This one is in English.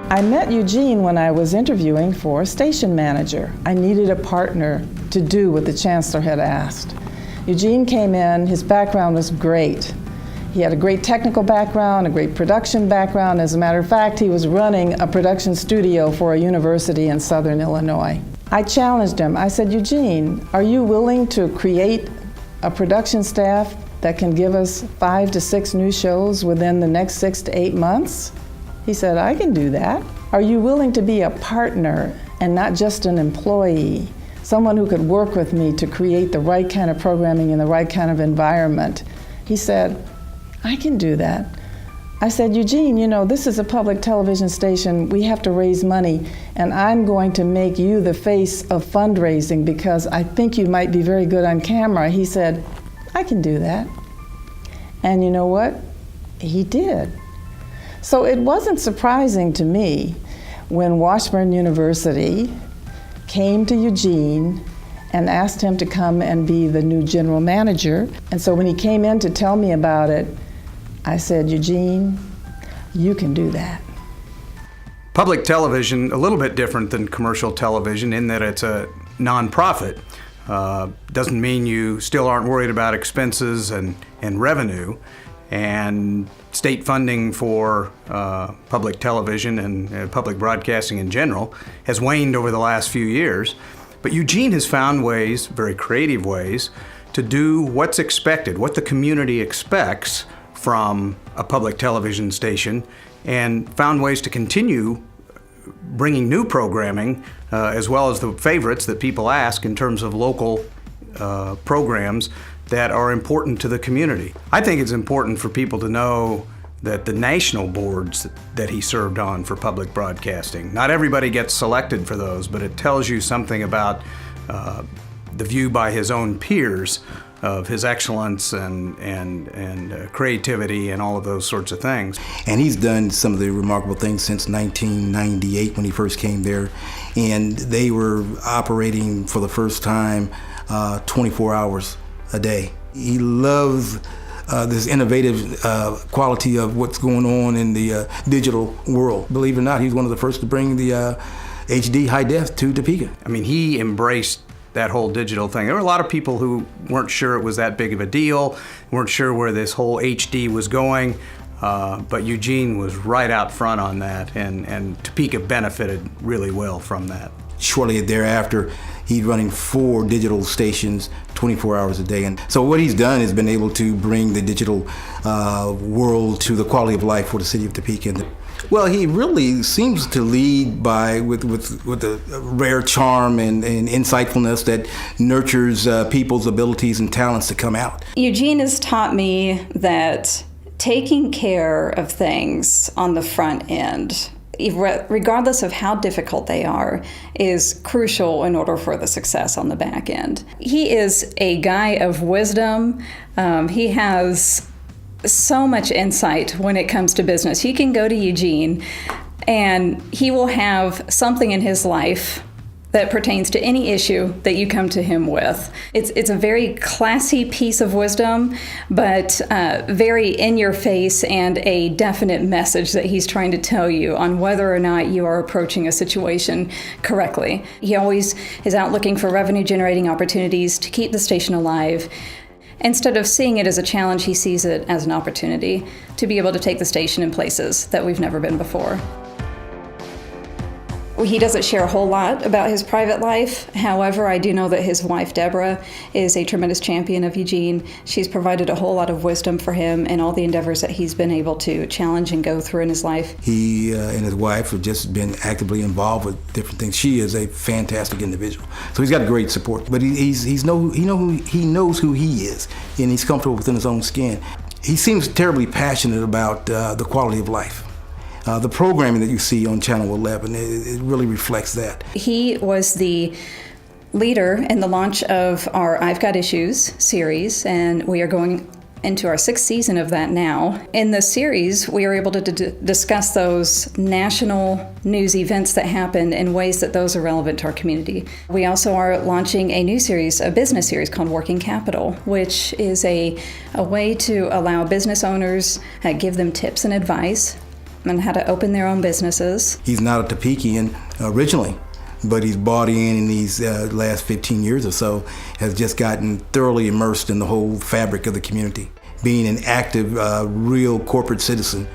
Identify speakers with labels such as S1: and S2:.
S1: I met Eugene when I was interviewing for a station manager. I needed a partner to do what the chancellor had asked. Eugene came in, his background was great. He had a great technical background, a great production background. As a matter of fact, he was running a production studio for a university in Southern Illinois. I challenged him. I said, Eugene, are you willing to create a production staff that can give us 5 to 6 new shows within the next 6 to 8 months? He said, I can do that. Are you willing to be a partner and not just an employee? Someone who could work with me to create the right kind of programming in the right kind of environment. He said, I can do that. I said, Eugene, you know, this is a public television station. We have to raise money, and I'm going to make you the face of fundraising because I think you might be very good on camera. He said, I can do that. And you know what? He did. So it wasn't surprising to me when Washburn University came to Eugene and asked him to come and be the new general manager. And so when he came in to tell me about it, I said, Eugene, you can do that.
S2: Public television, a little bit different than commercial television in that it's a nonprofit. Doesn't mean you still aren't worried about expenses and revenue. And state funding for public television and public broadcasting in general has waned over the last few years. But Eugene has found ways, very creative ways, to do what's expected, what the community expects from a public television station, and found ways to continue bringing new programming as well as the favorites that people ask in terms of local programs that are important to the community. I think it's important for people to know that the national boards that he served on for public broadcasting, not everybody gets selected for those, but it tells you something about the view by his own peers of his excellence and creativity and all of those sorts of things.
S3: And he's done some of the remarkable things since 1998 when he first came there, and they were operating for the first time 24 hours a day. He loves this innovative quality of what's going on in the digital world. Believe it or not, he's one of the first to bring the HD high def to Topeka.
S2: I mean, he embraced that whole digital thing. There were a lot of people who weren't sure it was that big of a deal, weren't sure where this whole HD was going, but Eugene was right out front on that, and Topeka benefited really well from that.
S3: Shortly thereafter, he's running 4 digital stations 24 hours a day. And so what he's done is been able to bring the digital world to the quality of life for the city of Topeka. Well, he really seems to lead with a rare charm and insightfulness that nurtures people's abilities and talents to come out.
S4: Eugene has taught me that taking care of things on the front end, regardless of how difficult they are, is crucial in order for the success on the back end. He is a guy of wisdom. He has so much insight when it comes to business. You can go to Eugene and he will have something in his life that pertains to any issue that you come to him with. It's a very classy piece of wisdom, but very in your face and a definite message that he's trying to tell you on whether or not you are approaching a situation correctly. He always is out looking for revenue generating opportunities to keep the station alive. Instead of seeing it as a challenge, he sees it as an opportunity to be able to take the station in places that we've never been before. He doesn't share a whole lot about his private life. However, I do know that his wife, Deborah, is a tremendous champion of Eugene. She's provided a whole lot of wisdom for him in all the endeavors that he's been able to challenge and go through in his life. He
S3: and his wife have just been actively involved with different things. She is a fantastic individual. So he's got great support. But he knows who he is, and he's comfortable within his own skin. He seems terribly passionate about the quality of life. The programming that you see on Channel 11, it really reflects that. He
S4: was the leader in the launch of our I've Got Issues series, and we are going into our 6th season of that now. In the series, we are able to discuss those national news events that happen in ways that those are relevant to our community. We also are launching a new series, a business series called Working Capital, which is a way to allow business owners, give them tips and advice and how to open their own businesses.
S3: He's not a Topekian originally, but he's bought in these last 15 years or so, has just gotten thoroughly immersed in the whole fabric of the community, being an active, real corporate citizen.